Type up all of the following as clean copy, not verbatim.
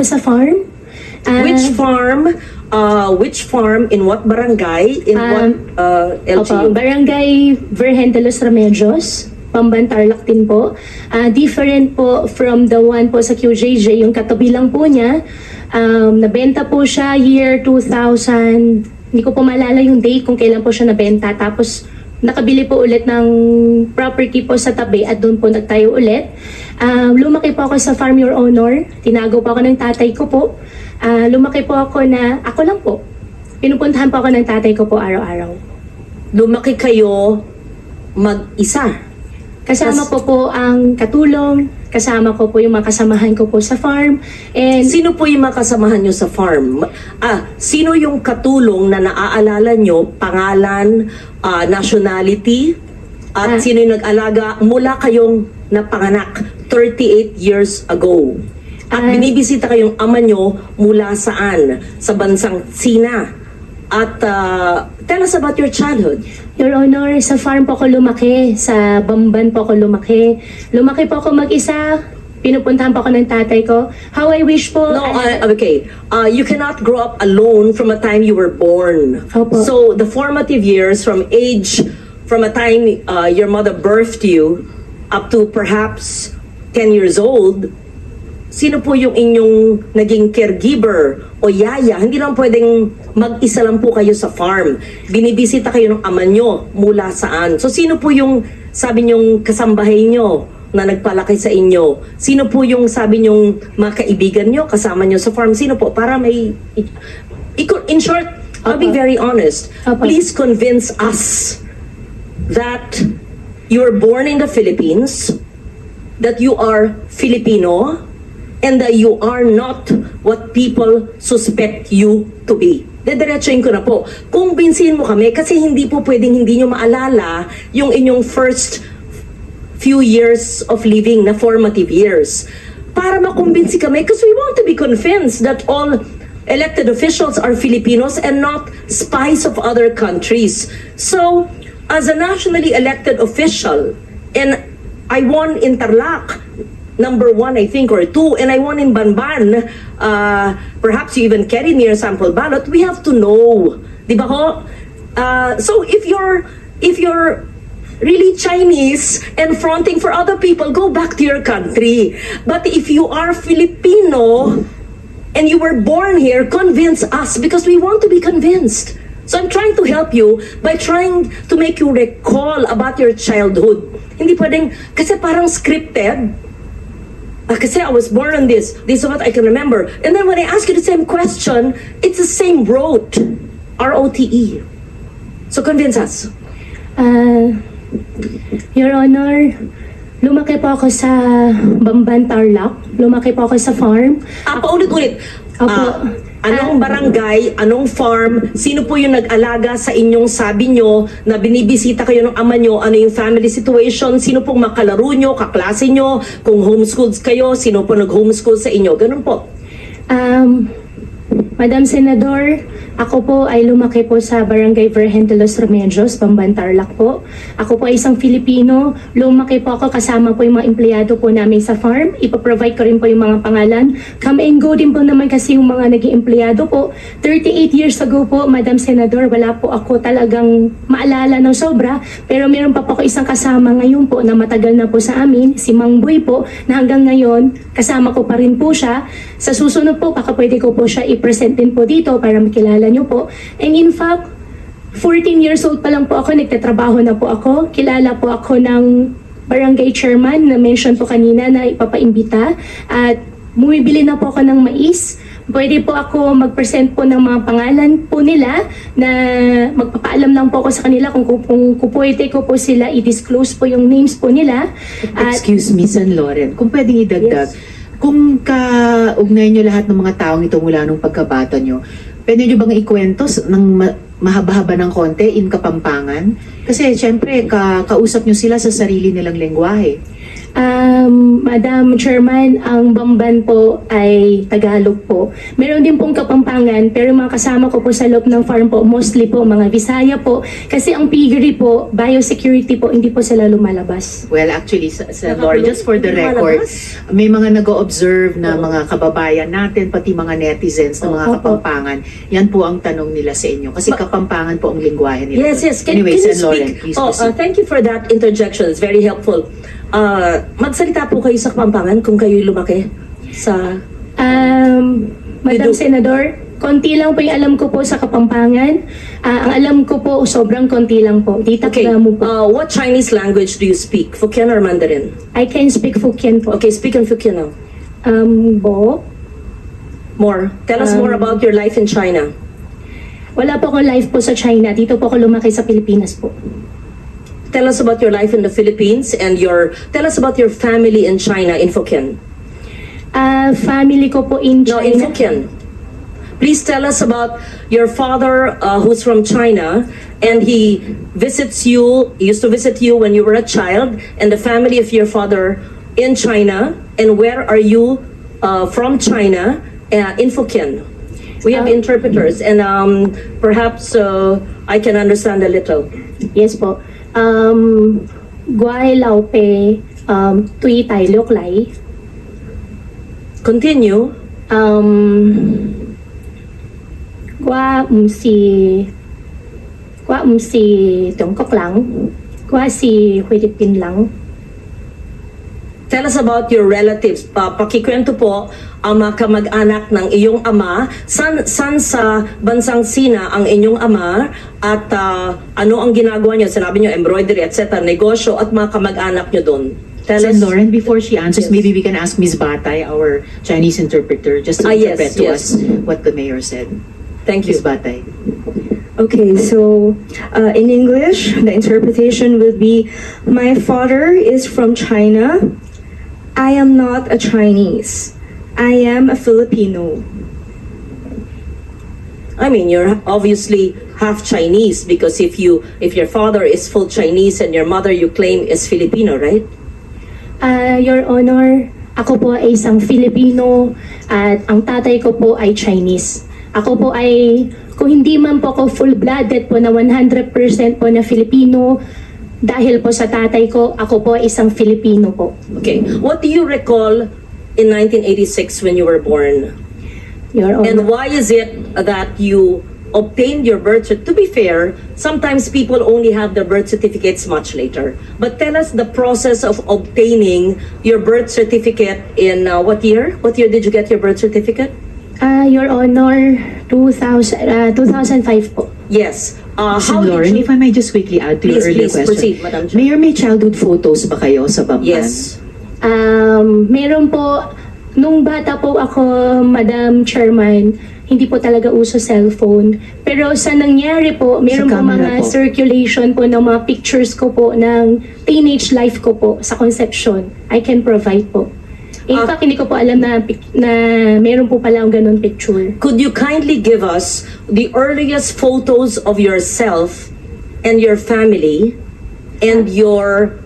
Sa farm. Which farm, in what barangay, in what LGU? Barangay Virgen de los Remedios, Pambantarlac din po. Different po from the one po sa QJJ, yung katabi lang po niya. Nabenta po siya year 2000, hindi ko po maalala yung date kung kailan po siya nabenta. Tapos nakabili po ulit ng property po sa tabi at doon po nagtayo ulit. Lumaki po ako sa farm, Your Honor. Tinago po ako ng tatay ko po. Lumaki po ako na, ako lang po. Pinupuntahan po ako ng tatay ko po araw-araw. Lumaki kayo mag-isa? Kasama po ang katulong, kasama ko po yung mga kasamahan ko po sa farm. And Sino po yung mga kasamahan nyo sa farm? Sino yung katulong na naaalala nyo, pangalan, nationality, at sino yung nag-alaga mula kayong napanganak 38 years ago? At binibisita kayong ama nyo mula saan? Sa bansang Sina. At tell us about your childhood. Your Honor, sa farm po ako lumaki, sa Bamban po ako lumaki. Lumaki po ako mag-isa, pinupuntahan po ako ng tatay ko. How I wish po... No, okay. You cannot grow up alone from a time you were born. Opo. So the formative years from a time your mother birthed you up to perhaps 10 years old, sino po yung inyong naging caregiver o yaya? Hindi lang pwedeng mag-isa lang po kayo sa farm. Binibisita kayo ng ama nyo mula saan? So sino po yung sabi nyong kasambahay nyo na nagpalaki sa inyo? Sino po yung sabi nyong mga kaibigan nyo, kasama nyo sa farm? Sino po? Para may... In short, I'll be very honest. Please convince us that you were born in the Philippines, that you are Filipino, and that you are not what people suspect you to be. Dediretsuin ko na po. Kumbinsihin mo kami kasi hindi po pwedeng hindi nyo maalala yung inyong first few years of living na formative years. Para makumbinsi kami because we want to be convinced that all elected officials are Filipinos and not spies of other countries. So, as a nationally elected official, and I won in Tarlac, number 1, I think, or 2, and I won in Banban, perhaps you even carry me a sample ballot, we have to know. Di ba ho? So if you're really Chinese and fronting for other people, go back to your country. But if you are Filipino and you were born here, convince us because we want to be convinced. So I'm trying to help you by trying to make you recall about your childhood. Hindi pwedeng, kasi parang scripted. Kasi I was born on this is what I can remember. And then when I ask you the same question, it's the same rote. R-O-T-E. So convince us. Your Honor, lumaki po ako sa Bamban, Tarlac. Lumaki po ako sa farm. Paulit-ulit. Opo. Anong barangay, anong farm, sino po yung nag-alaga sa inyong sabi nyo na binibisita kayo ng ama nyo, ano yung family situation, sino pong makalaro nyo, kaklase nyo, kung homeschooled kayo, sino po nag-homeschool sa inyo, ganun po. Madam Senador, ako po ay lumaki po sa Barangay Virgen de los Remedios, Bamban, Tarlac po. Ako po ay isang Filipino. Lumaki po ako kasama po yung mga empleyado po namin sa farm. Ipaprovide ko rin po yung mga pangalan. Come and go din po naman kasi yung mga naging empleyado po. 38 years ago po, Madam Senador, wala po ako talagang maalala ng sobra. Pero meron pa po ako isang kasama ngayon po na matagal na po sa amin, si Mang Boy po, na hanggang ngayon, kasama ko pa rin po siya. Sa susunod po, baka pwede ko po siya i-present din po dito para makilala nyo po. And in fact, 14 years old pa lang po ako, nagtatrabaho na po ako. Kilala po ako ng barangay chairman na mention po kanina na ipapaimbita. At bumibili na po ako ng mais. Pwede po ako mag-present po ng mga pangalan po nila na magpapaalam lang po ako sa kanila kung pwede ko po sila i-disclose po yung names po nila. Excuse me, San Loren, kung pwedeng idagdag. Yes. Kung kaugnay nyo lahat ng mga taong ito mula nung pagkabata nyo, pwede nyo bang ikwento ng mahaba-haba ng konti in Kapampangan? Kasi syempre, kausap nyo sila sa sarili nilang lengguwahe. Madam Chairman, ang Bamban po ay Tagalog po. Meron din pong Kapampangan, pero mga kasama ko po sa loob ng farm po, mostly po mga Visaya po. Kasi ang piggery po, biosecurity po, hindi po sila lumalabas. Well, actually, sa Lord, just for the record, may mga nag-o-observe na mga kababayan natin, pati mga netizens na mga Opo. Kapampangan. Yan po ang tanong nila sa inyo. Kasi Kapampangan po ang lingwahe nila. Yes. Anyway, can you Sen. Lauren, speak? please Oh, proceed. thank you for that interjection. It's very helpful. Magsalita po kayo sa Kapampangan kung kayo'y lumaki sa... Madam do. Senador, konti lang po yung alam ko po sa Kapampangan. Ang alam ko po, sobrang konti lang po. Di Okay, takda mo po. what Chinese language do you speak? Hokkien or Mandarin? I can speak Hokkien po. Okay, speak in Hokkien now. Bo, More. Tell us more about your life in China. wala po akong life po sa China. Dito po ako lumaki sa Pilipinas po. Tell us about your life in the Philippines and tell us about your family in China in Hokkien. Family ko po in No, China. in Hokkien. Please tell us about your father who's from China and he used to visit you when you were a child, and the family of your father in China, and where are you from China in Hokkien. We have interpreters and perhaps I can understand a little. Yes po. Guay lao pe tui tai lok lai. Continue. Qua si Trung Quốc lang. Qua si Philippines lang. Tell us about your relatives. Pakikwento po ang mga kamag-anak ng iyong ama. San sa bansang Sina ang inyong ama at ano ang ginagawa niyo? Sinabi niyo embroidery, etc. Negosyo at mga kamag-anak niyo doon. Tell Sen. us. Lauren, before she answers, Yes. maybe we can ask Ms. Batay, our Chinese interpreter, just to Yes, interpret to yes. us what the mayor said. Thank you. Ms. Batay. Okay, so in English, the interpretation will be, my father is from China. I am not a Chinese. I am a Filipino. I mean, you're obviously half Chinese because if your father is full Chinese and your mother you claim is Filipino, right? Your Honor, ako po ay isang Filipino at ang tatay ko po ay Chinese. Ako po ay, kung hindi man po ako full-blooded po na 100% po na Filipino, dahil po sa tatay ko, ako po ay isang Filipino po. Okay. What do you recall in 1986 when you were born? Your Honor. And why is it that you obtained your birth certificate? To be fair, sometimes people only have their birth certificates much later. But tell us the process of obtaining your birth certificate in what year? What year did you get your birth certificate? Your Honor, 2005 po. Yes. How Sen. did Lauren, you... if I may just quickly add to your earlier Please question. proceed, Madam Chair. Mayor, may childhood photos ba kayo sa Bamban? Yes. Meron po, nung bata po ako, Madam Chairman, hindi po talaga uso cellphone. Pero sa nangyari po, meron po camera mga po. circulation po ng mga pictures ko po ng teenage life ko po sa conception. I can provide po. In fact, hindi ko po alam na meron po pala ang ganun picture. Could you kindly give us the earliest photos of yourself and your family and your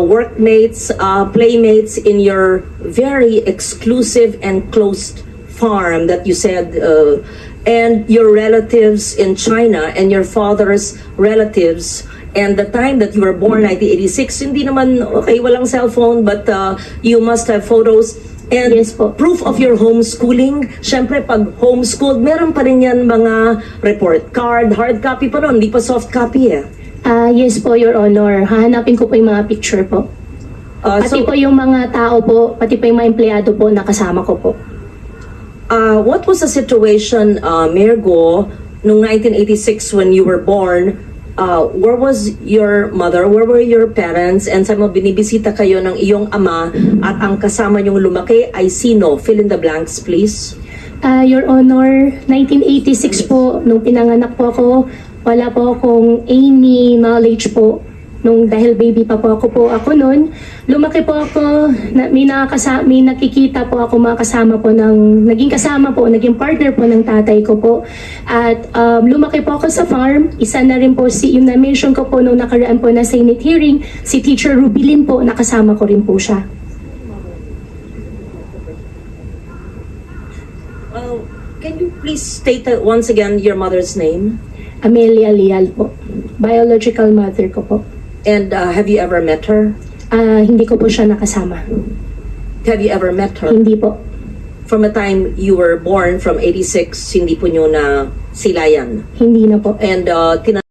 workmates, playmates in your very exclusive and closed farm that you said, and your relatives in China and your father's relatives, and the time that you were born, 1986, hindi naman, okay, walang cellphone, but you must have photos. And Yes po. proof of your homeschooling. Siyempre, pag homeschooled, meron pa rin yan mga report card, hard copy pa ron, hindi pa soft copy eh. Yes po, Your Honor. Hahanapin ko po yung mga picture po. Pati po yung mga tao po, pati po yung mga empleyado po na kasama ko po. What was the situation, Mayor Go, noong 1986 when you were born? Where was your mother? Where were your parents? And sa mga binibisita kayo ng iyong ama at ang kasama niyong lumaki ay sino? Fill in the blanks, please. Your Honor, 1986 po, nung pinanganak po ako, wala po akong any knowledge po dahil baby pa po ako noon, lumaki po ako, may nakikita po ako mga kasama po naging partner po ng tatay ko po. At lumaki po ako sa farm. Isa na rin po yung na-mention ko po nung nakaraan po na Senate hearing, si Teacher Rubilin po, nakasama ko rin po siya. Can you please state once again your mother's name? Amelia Leal po. Biological mother ko po. And have you ever met her? Hindi ko po siya nakasama. Have you ever met her? Hindi po. From the time you were born, from 86, hindi po nyo na silayan. Hindi na po. And